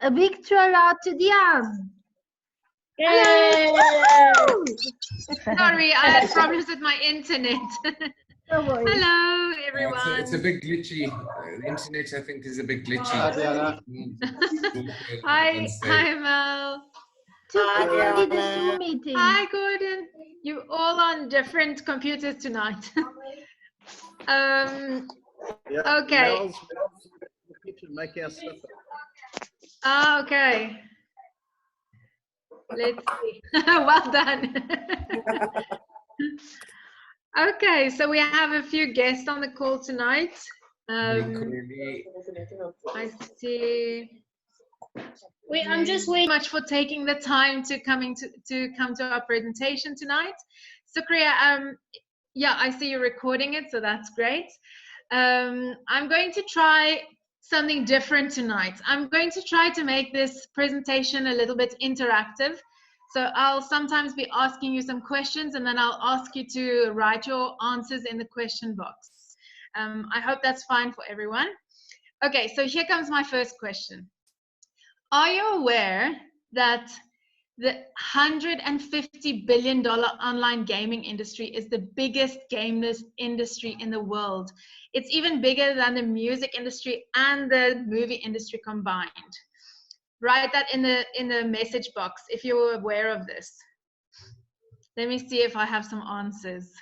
A big shout out to Diane. Hello. Sorry, I had problems with my internet. Hello, everyone. It's a bit glitchy. The internet, I think, is a bit glitchy. Hi, Mel. The Zoom meeting. Hi, Gordon. You all on different computers tonight. Okay. Mel's in the kitchen making our stuff. Okay. Let's see. Well done. Okay, so we have a few guests on the call tonight. I see. Wait, I'm just Thank you waiting. much for taking the time to come to our presentation tonight. Sukriya, yeah, I see you're recording it, so that's great. I'm going to try something different tonight. I'm going to try to make this presentation a little bit interactive. So I'll sometimes be asking you some questions, and then I'll ask you to write your answers in the question box. I hope that's fine for everyone. Okay, so here comes my first question. Are you aware that the $150 billion online gaming industry is the biggest game industry in the world? It's even bigger than the music industry and the movie industry combined. Write that in the message box if you're aware of this. Let me see if I have some answers.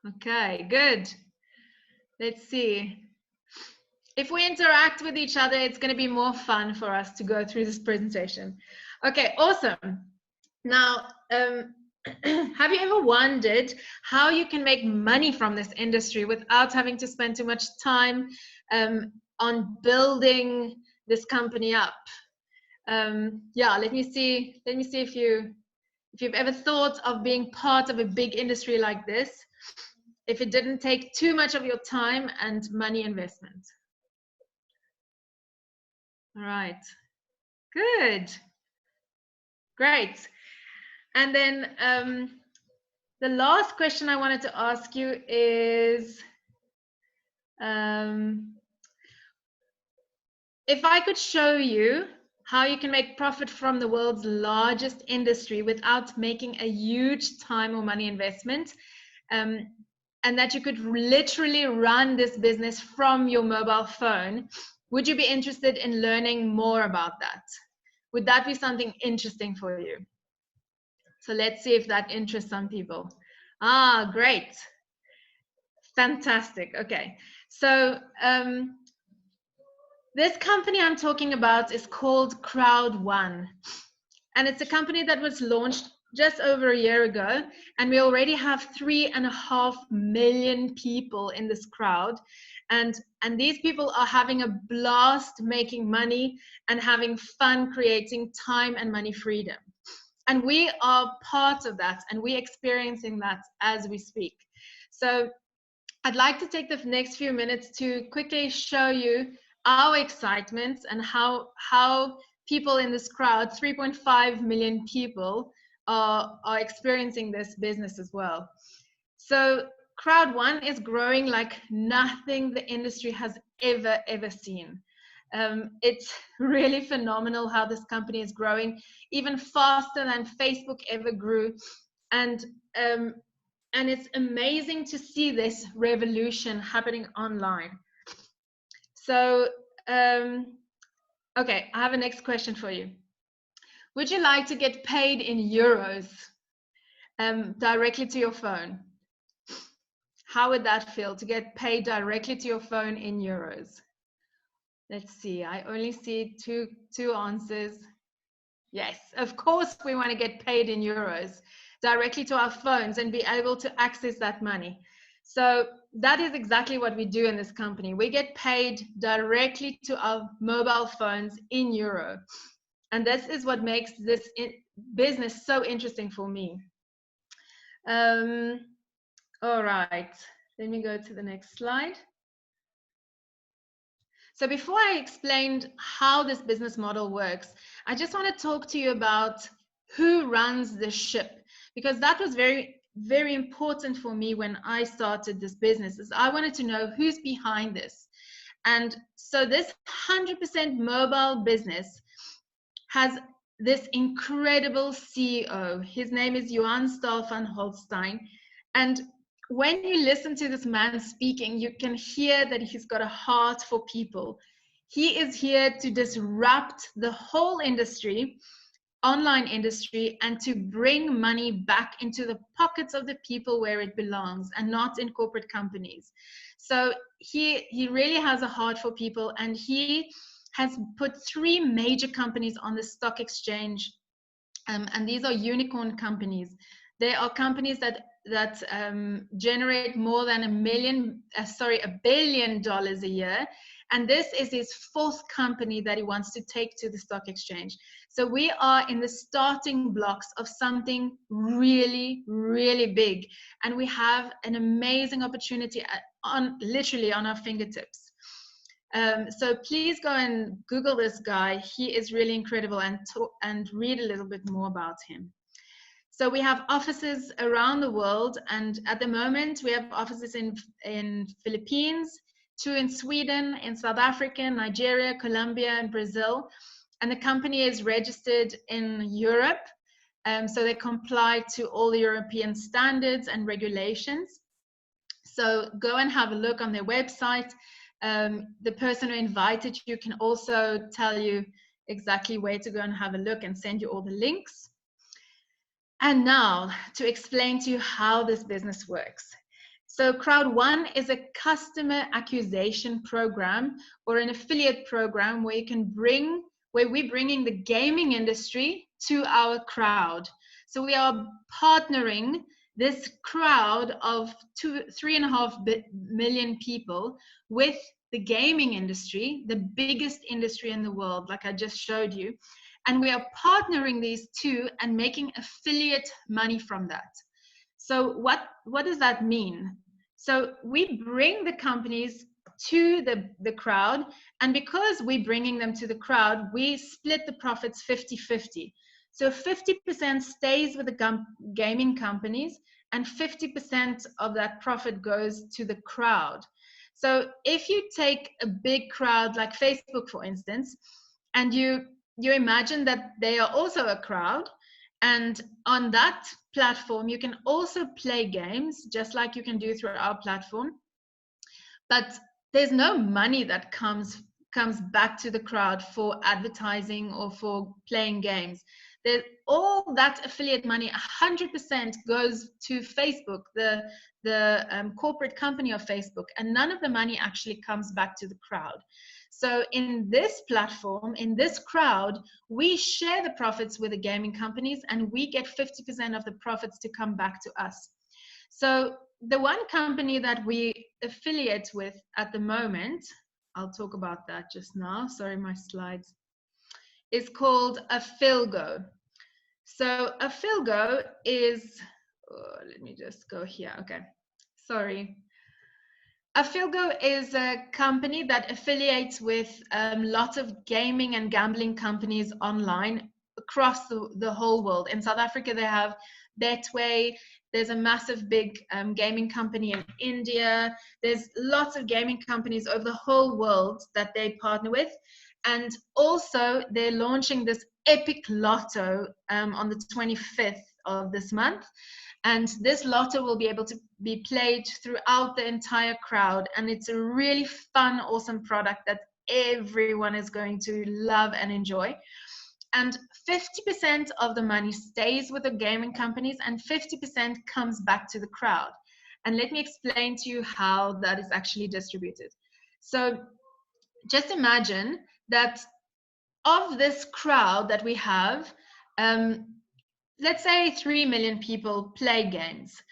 Okay, good. Let's see. If we interact with each other, it's going to be more fun for us to go through this presentation. Okay, awesome. Now, have you ever wondered how you can make money from this industry without having to spend too much time on building this company up? Yeah, let me see if you've ever thought of being part of a big industry like this, if it didn't take too much of your time and money investment. All right, good, great. And then the last question I wanted to ask you is, if I could show you how you can make profit from the world's largest industry without making a huge time or money investment, and that you could literally run this business from your mobile phone, would you be interested in learning more about that? Would that be something interesting for you? So let's see if that interests some people. Ah, great. Fantastic. Okay. So this company I'm talking about is called Crowd1. And it's a company that was launched just over a year ago. And we already have 3.5 million people in this crowd. And these people are having a blast making money and having fun creating time and money freedom. And we are part of that, and we're experiencing that as we speak. So I'd like to take the next few minutes to quickly show you our excitement and how people in this crowd, 3.5 million people, are experiencing this business as well. So Crowd1 is growing like nothing the industry has ever seen. It's really phenomenal how this company is growing, even faster than Facebook ever grew. And it's amazing to see this revolution happening online. So, okay, I have a next question for you. Would you like to get paid in euros directly to your phone? How would that feel to get paid directly to your phone in euros? Let's see, I only see two answers. Yes, of course we want to get paid in euros directly to our phones and be able to access that money. So that is exactly what we do in this company. We get paid directly to our mobile phones in euro. And this is what makes this business so interesting for me. All right, let me go to the next slide. So before I explained how this business model works, I just want to talk to you about who runs the ship, because that was very, very important for me when I started this business. Is I wanted to know who's behind this. And so this 100% mobile business has this incredible CEO. His name is Johan Stahl van Holstein. And when you listen to this man speaking, you can hear that he's got a heart for people. He is here to disrupt the whole industry, online industry, and to bring money back into the pockets of the people where it belongs and not in corporate companies. So he really has a heart for people, and he has put 3 major companies on the stock exchange, and these are unicorn companies. They are companies that generate more than $1 billion a year, and this is his 4th company that he wants to take to the stock exchange. So we are in the starting blocks of something really, really big, and we have an amazing opportunity literally on our fingertips. So please go and Google this guy. He is really incredible, and read a little bit more about him. So we have offices around the world, and at the moment we have offices in Philippines, 2 in Sweden, in South Africa, Nigeria, Colombia, and Brazil. And the company is registered in Europe, so they comply to all the European standards and regulations. So go and have a look on their website. The person who invited you can also tell you exactly where to go and have a look and send you all the links. And now to explain to you how this business works. So Crowd1 is a customer acquisition program or an affiliate program where we're bringing the gaming industry to our crowd. So we are partnering this crowd of 3.5 million people with the gaming industry, the biggest industry in the world, like I just showed you. And we are partnering these two and making affiliate money from that. So what does that mean? So we bring the companies to the crowd, and because we're bringing them to the crowd, we split the profits 50-50. So 50% stays with the gaming companies, and 50% of that profit goes to the crowd. So if you take a big crowd like Facebook, for instance, and you imagine that they are also a crowd, and on that platform you can also play games just like you can do through our platform, but there's no money that comes back to the crowd for advertising or for playing games. All that affiliate money, 100% goes to Facebook, the corporate company of Facebook, and none of the money actually comes back to the crowd. So in this platform, in this crowd, we share the profits with the gaming companies, and we get 50% of the profits to come back to us. So the one company that we affiliate with at the moment, I'll talk about that just now, sorry, my slides, is called Afilgo. So Afilgo is, let me just go here, okay, sorry. Afilgo is a company that affiliates with lots of gaming and gambling companies online across the whole world. In South Africa, they have Betway. There's a massive big gaming company in India. There's lots of gaming companies over the whole world that they partner with. And also, they're launching this epic lotto on the 25th of this month. And this lotto will be able to be played throughout the entire crowd. And it's a really fun, awesome product that everyone is going to love and enjoy. And 50% of the money stays with the gaming companies and 50% comes back to the crowd. And let me explain to you how that is actually distributed. So just imagine that of this crowd that we have, let's say 3 million people play games.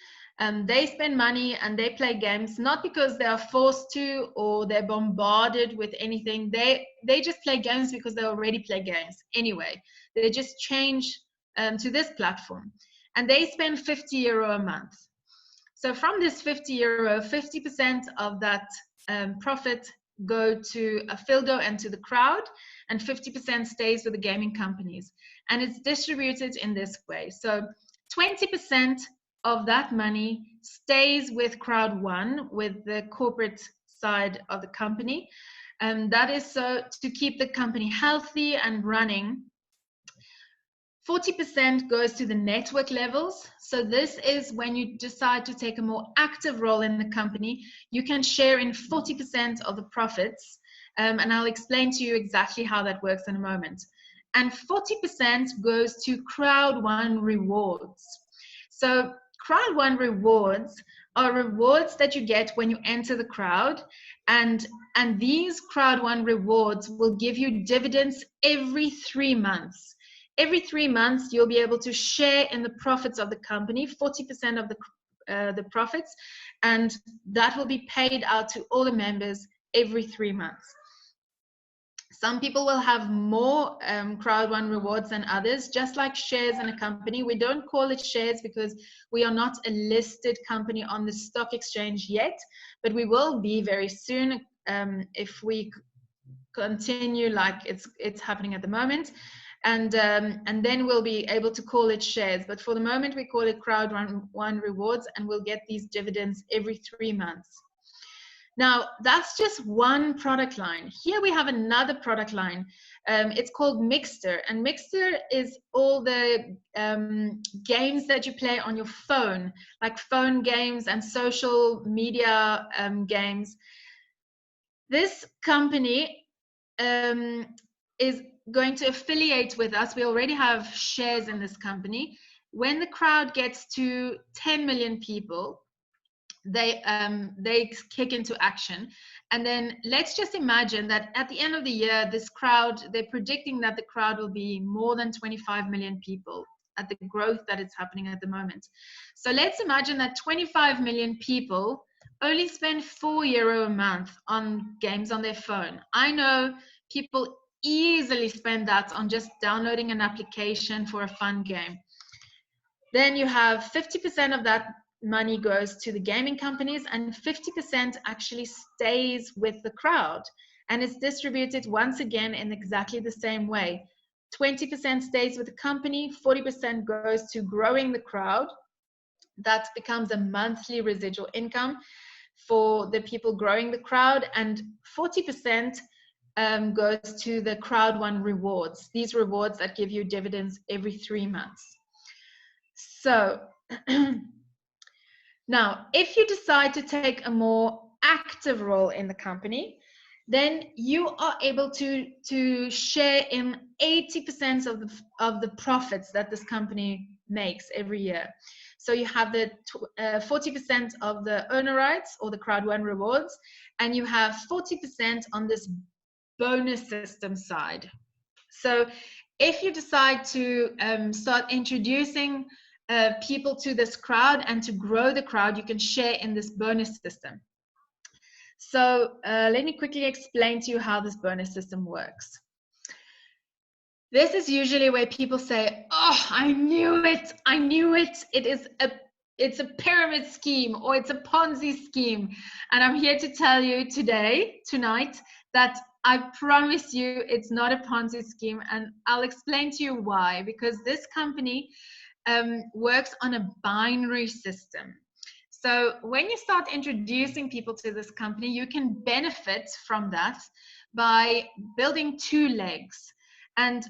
They spend money and they play games, not because they are forced to or they're bombarded with anything. They just play games because they already play games anyway. They just change to this platform. And they spend €50 a month. So from this €50, 50% of that profit go to Fildo and to the crowd, and 50% stays with the gaming companies. And it's distributed in this way. So 20% of that money stays with Crowd1, with the corporate side of the company. That is so to keep the company healthy and running. 40% goes to the network levels. So this is when you decide to take a more active role in the company, you can share in 40% of the profits. And I'll explain to you exactly how that works in a moment. And 40% goes to Crowd1 rewards. So Crowd1 rewards are rewards that you get when you enter the crowd. And these Crowd1 rewards will give you dividends every 3 months. Every 3 months, you'll be able to share in the profits of the company, 40% of the profits, and that will be paid out to all the members every 3 months. Some people will have more Crowd1 rewards than others, just like shares in a company. We don't call it shares because we are not a listed company on the stock exchange yet, but we will be very soon if we continue like it's happening at the moment. And then we'll be able to call it shares. But for the moment, we call it Crowd1 rewards, and we'll get these dividends every 3 months. Now, that's just one product line. Here we have another product line. It's called Mixter, and Mixter is all the games that you play on your phone, like phone games and social media games. This company is going to affiliate with us. We already have shares in this company. When the crowd gets to 10 million people, they kick into action. And then let's just imagine that at the end of the year, this crowd, they're predicting that the crowd will be more than 25 million people at the growth that is happening at the moment. So let's imagine that 25 million people only spend €4 a month on games on their phone. I know people easily spend that on just downloading an application for a fun game. Then you have 50% of that money goes to the gaming companies, and 50% actually stays with the crowd, and it's distributed once again in exactly the same way. 20% stays with the company, 40% goes to growing the crowd. That becomes a monthly residual income for the people growing the crowd, and 40% goes to the Crowd1 rewards, these rewards that give you dividends every 3 months. So now, if you decide to take a more active role in the company, then you are able to share in 80% of the profits that this company makes every year. So you have the 40% of the owner rights or the Crowd1 rewards, and you have 40% on this bonus system side. So if you decide to start introducing people to this crowd and to grow the crowd, you can share in this bonus system. So let me quickly explain to you how this bonus system works. This is usually where people say, oh, I knew it, it's a pyramid scheme, or it's a Ponzi scheme. And I'm here to tell you tonight, that I promise you it's not a Ponzi scheme, and I'll explain to you why. Because this company works on a binary system. So when you start introducing people to this company, you can benefit from that by building 2 legs. And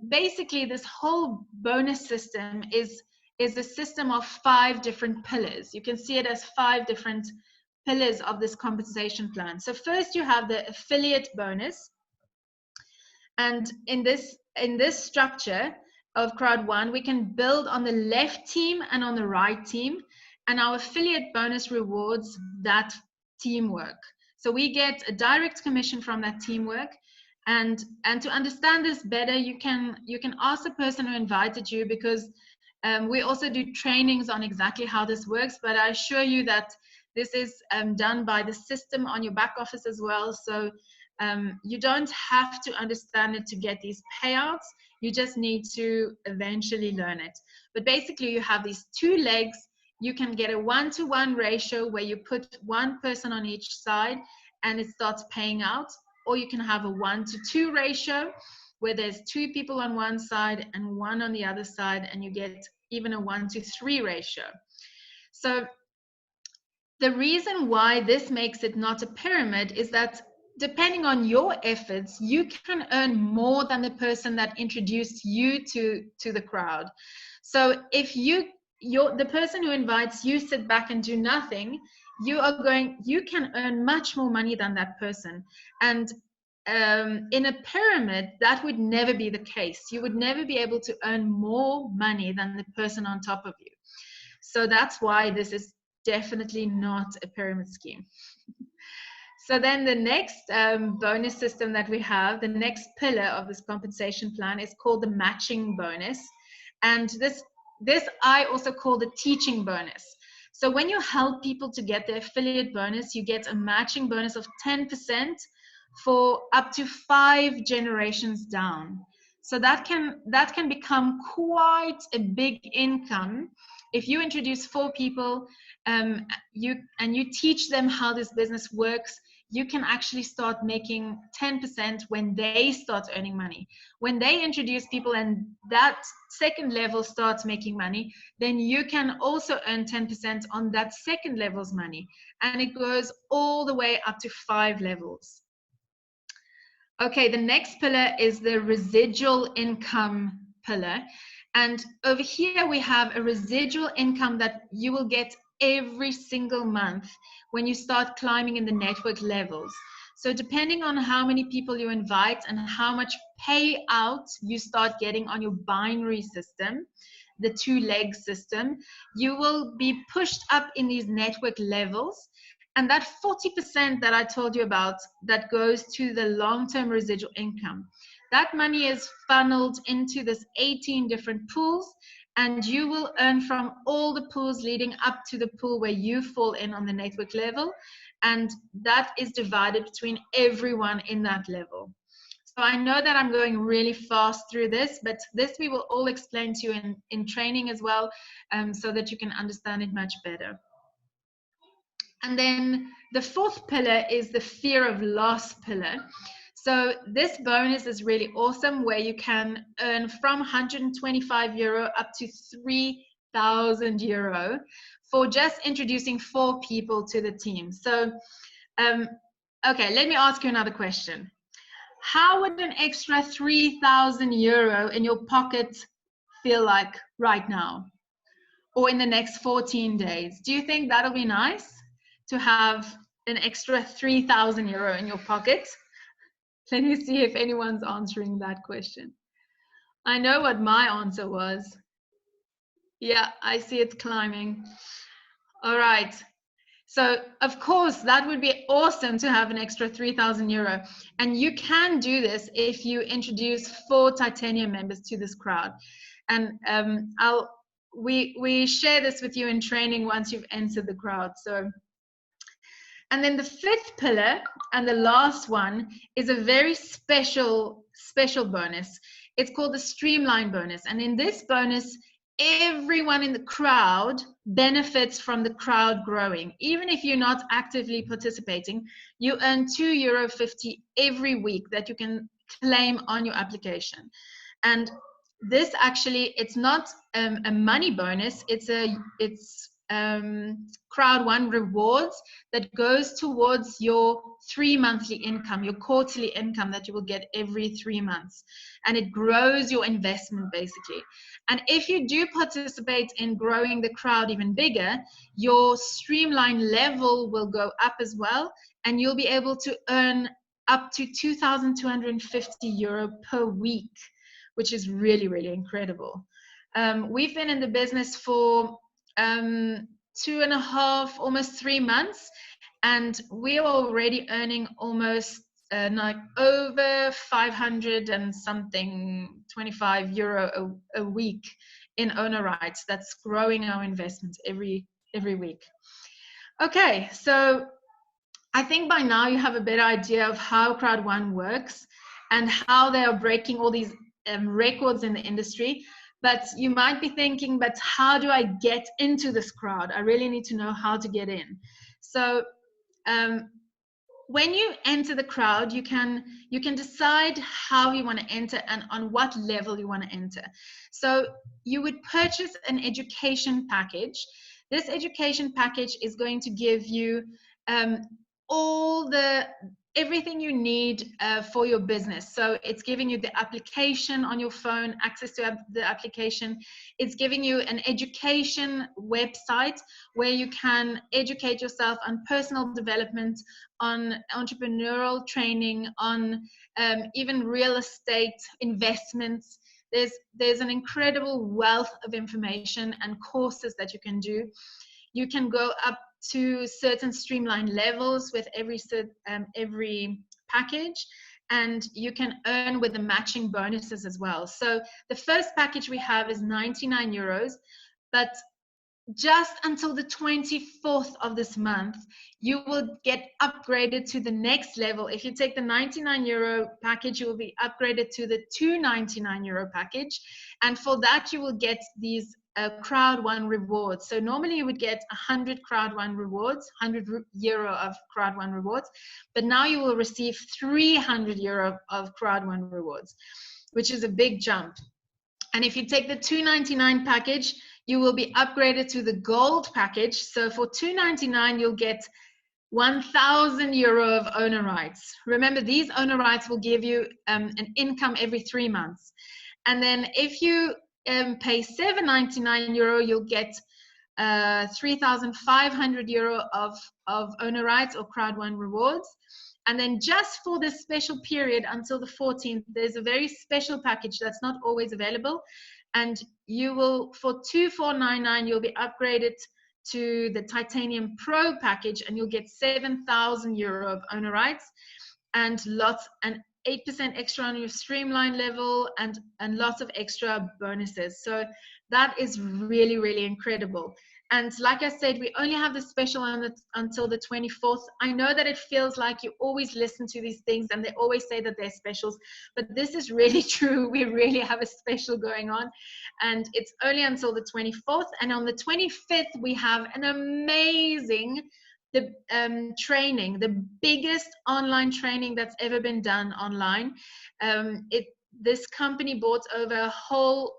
basically this whole bonus system is a system of 5 different pillars. You can see it as 5 different pillars of this compensation plan. So first you have the affiliate bonus. And in this structure of Crowd1, we can build on the left team and on the right team, and our affiliate bonus rewards that teamwork. So we get a direct commission from that teamwork. And to understand this better, you can ask the person who invited you, because we also do trainings on exactly how this works, but I assure you that this is done by the system on your back office as well. So you don't have to understand it to get these payouts. You just need to eventually learn it. But basically you have these 2 legs. You can get a 1-to-1 ratio where you put 1 person on each side, and it starts paying out, or you can have a 1-to-2 ratio where there's 2 people on one side and 1 on the other side, and you get even a 1-to-3 ratio. So the reason why this makes it not a pyramid is that depending on your efforts, you can earn more than the person that introduced you to the crowd. So if the person who invites you sit back and do nothing, you can earn much more money than that person. And in a pyramid, that would never be the case. You would never be able to earn more money than the person on top of you. So that's why this is definitely not a pyramid scheme. So then the next bonus system that we have, the next pillar of this compensation plan, is called the matching bonus. And this I also call the teaching bonus. So when you help people to get their affiliate bonus, you get a matching bonus of 10% for up to 5 generations down. So that can become quite a big income if you introduce 4 people you teach them how this business works. You can actually start making 10% when they start earning money. When they introduce people and that second level starts making money, then you can also earn 10% on that second level's money. And it goes all the way up to 5 levels. Okay, the next pillar is the residual income pillar. And over here we have a residual income that you will get every single month when you start climbing in the network levels. So depending on how many people you invite and how much payout you start getting on your binary system, the 2-leg system, you will be pushed up in these network levels. And that 40% that I told you about that goes to the long-term residual income, that money is funneled into this 18 different pools, and you will earn from all the pools leading up to the pool where you fall in on the network level, and that is divided between everyone in that level. So I know that I'm going really fast through this, but this we will all explain to you in training as well, so that you can understand it much better. And then the 4th pillar is the fear of loss pillar. So this bonus is really awesome, where you can earn from 125 euro up to 3,000 euro for just introducing 4 people to the team. So, okay, let me ask you another question. How would an extra 3,000 euro in your pocket feel like right now, or in the next 14 days? Do you think that'll be nice to have an extra 3,000 euro in your pocket? Let me see if anyone's answering that question. I know what my answer was. Yeah, I see it's climbing. All right. So, of course, that would be awesome to have an extra 3,000 euro. And you can do this if you introduce 4 titanium members to this crowd. And we share this with you in training once you've entered the crowd. So, and then the 5th pillar and the last one is a very special bonus. It's called the streamline bonus. And in this bonus, everyone in the crowd benefits from the crowd growing. Even if you're not actively participating, you earn €2.50 every week that you can claim on your application. And this actually, it's not a money bonus, it's Crowd1 rewards that goes towards your 3 monthly income, your quarterly income that you will get every 3 months. And it grows your investment basically. And if you do participate in growing the crowd even bigger, your streamline level will go up as well. And you'll be able to earn up to 2,250 euro per week, which is really, really incredible. We've been in the business for 2.5, almost 3 months, and we're already earning almost like over 500 and something 25 euro a week in owner rights. That's growing our investments every week. Okay, so I think by now you have a better idea of how Crowd1 works and how they are breaking all these records in the industry. But you might be thinking, but how do I get into this crowd? I really need to know how to get in. So when you enter the crowd, you can decide how you want to enter and on what level you want to enter. So you would purchase an education package. This education package is going to give you everything you need for your business. So it's giving you the application on your phone, access to the application. It's giving you an education website where you can educate yourself on personal development, on entrepreneurial training, on even real estate investments. There's an incredible wealth of information and courses that you can do. You can go up to certain streamlined levels with every package, and you can earn with the matching bonuses as well. So the first package we have is 99 euros, but just until the 24th of this month, you will get upgraded to the next level. If you take the 99 euro package, you will be upgraded to the 299 euro package. And for that, you will get these Crowd1 rewards. So normally you would get 100 Crowd1 rewards, 100 euro of Crowd1 rewards, but now you will receive 300 euro of Crowd1 rewards, which is a big jump. And if you take the 299 package, you will be upgraded to the gold package. So for 299, you'll get 1,000 euro of owner rights. Remember, these owner rights will give you an income every 3 months. And then if you pay 799 euro, you'll get 3,500 euro of owner rights or Crowd1 rewards. And then just for this special period until the 14th, there's a very special package that's not always available. And you will, for 2,499, you'll be upgraded to the Titanium Pro package, and you'll get 7,000 euro of owner rights and 8% extra on your streamline level and lots of extra bonuses. So that is really, really incredible. And like I said, we only have the special until the 24th. I know that it feels like you always listen to these things and they always say that they're specials, but this is really true. We really have a special going on, and it's only until the 24th. And on the 25th, we have an amazing training, the biggest online training that's ever been done online. This company bought over a whole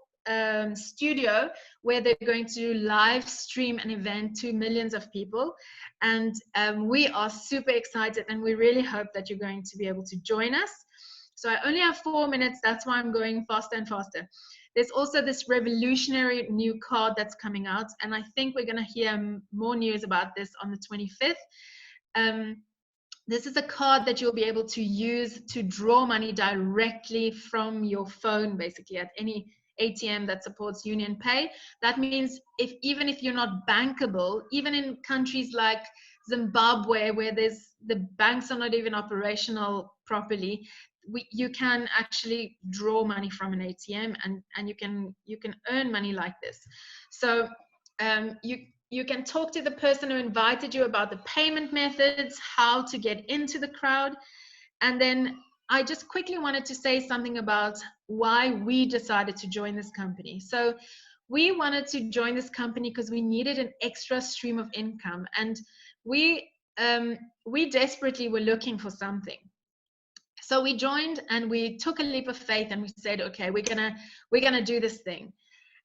studio where they're going to live stream an event to millions of people, and we are super excited, and we really hope that you're going to be able to join us. So I only have 4 minutes, that's why I'm going faster and faster. There's also this revolutionary new card that's coming out, and I think we're going to hear more news about this on the 25th. This is a card that you'll be able to use to draw money directly from your phone, basically, at any ATM that supports Union Pay. That means even if you're not bankable, even in countries like Zimbabwe, where the banks are not even operational properly, you can actually draw money from an ATM, and you can earn money like this. So you can talk to the person who invited you about the payment methods, how to get into the crowd. And then I just quickly wanted to say something about why we decided to join this company. So we wanted to join this company because we needed an extra stream of income, and we desperately were looking for something. So we joined, and we took a leap of faith, and we said, okay, we're gonna do this thing.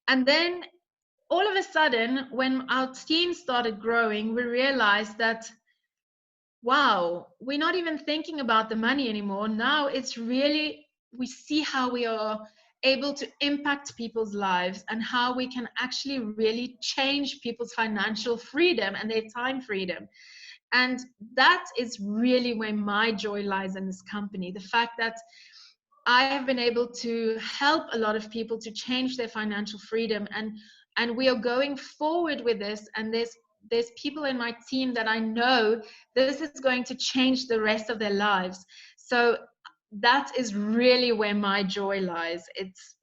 And then all of a sudden, when our team started growing, we realized that, wow, we're not even thinking about the money anymore. Now it's really, we see how we are able to impact people's lives and how we can actually really change people's financial freedom and their time freedom. And that is really where my joy lies in this company. The fact that I have been able to help a lot of people to change their financial freedom, and we are going forward with this, and there's people in my team that I know this is going to change the rest of their lives. So that is really where my joy lies.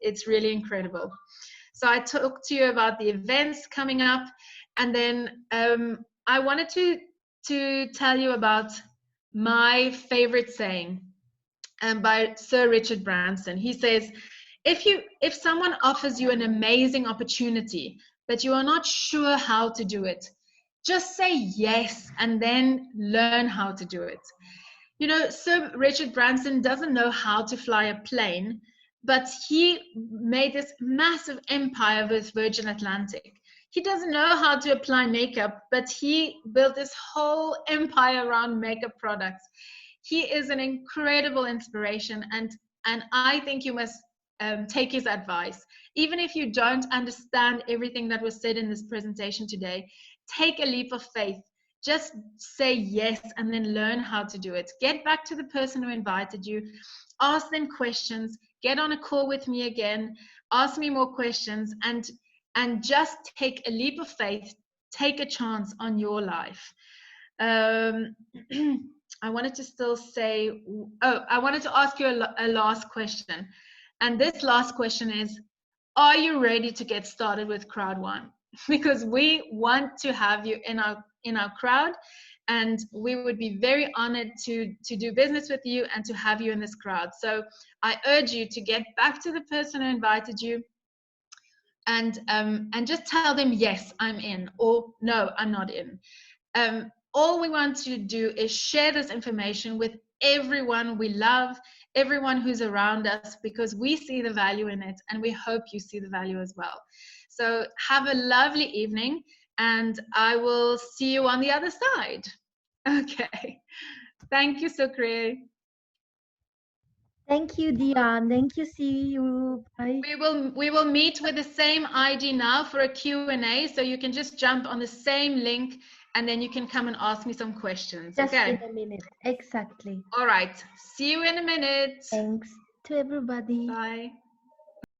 It's really incredible. So I talked to you about the events coming up, and then I wanted to tell you about my favorite saying by Sir Richard Branson. He says, if someone offers you an amazing opportunity, but you are not sure how to do it, just say yes and then learn how to do it. You know, Sir Richard Branson doesn't know how to fly a plane, but he made this massive empire with Virgin Atlantic. He doesn't know how to apply makeup, but he built this whole empire around makeup products. He is an incredible inspiration, and I think you must take his advice. Even if you don't understand everything that was said in this presentation today, take a leap of faith. Just say yes and then learn how to do it. Get back to the person who invited you, ask them questions, get on a call with me again, ask me more questions, and just take a leap of faith, take a chance on your life. I wanted to still say, I wanted to ask you a last question. And this last question is, are you ready to get started with Crowd1? Because we want to have you in our crowd, and we would be very honored to do business with you and to have you in this crowd. So I urge you to get back to the person who invited you and just tell them, yes, I'm in, or no, I'm not in. All we want to do is share this information with everyone we love, everyone who's around us, because we see the value in it, and we hope you see the value as well. So have a lovely evening, and I will see you on the other side. Okay. Thank you, Sukri. Thank you, Diane. Thank you. See you. Bye. We will meet with the same ID now for a Q&A, so you can just jump on the same link, and then you can come and ask me some questions. Just Okay. in a minute. Exactly. All right. See you in a minute. Thanks to everybody. Bye.